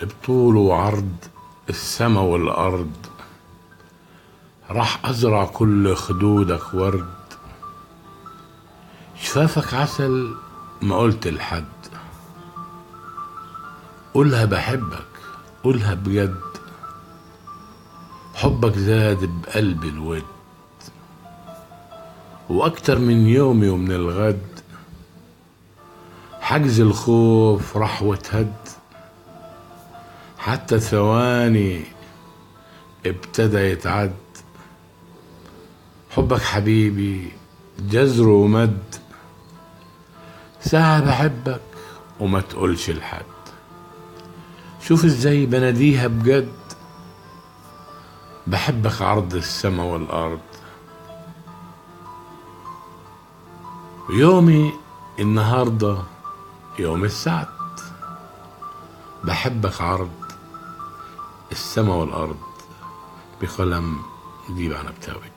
بطول وعرض السما والأرض، راح أزرع كل خدودك ورد، شفافك عسل ما قلت لحد، قولها بحبك قولها بجد، حبك زاد بقلب الود، وأكتر من يومي ومن الغد، حجز الخوف راح واتهد، حتى ثواني ابتدى يتعد، حبك حبيبي جزر ومد، ساعة بحبك وما تقولش لحد، شوف ازاي بناديها بجد، بحبك عرض السما والأرض، يومي النهاردة يوم السعد، بحبك عرض السما والأرض، بقلم نجيب عنبتاوي.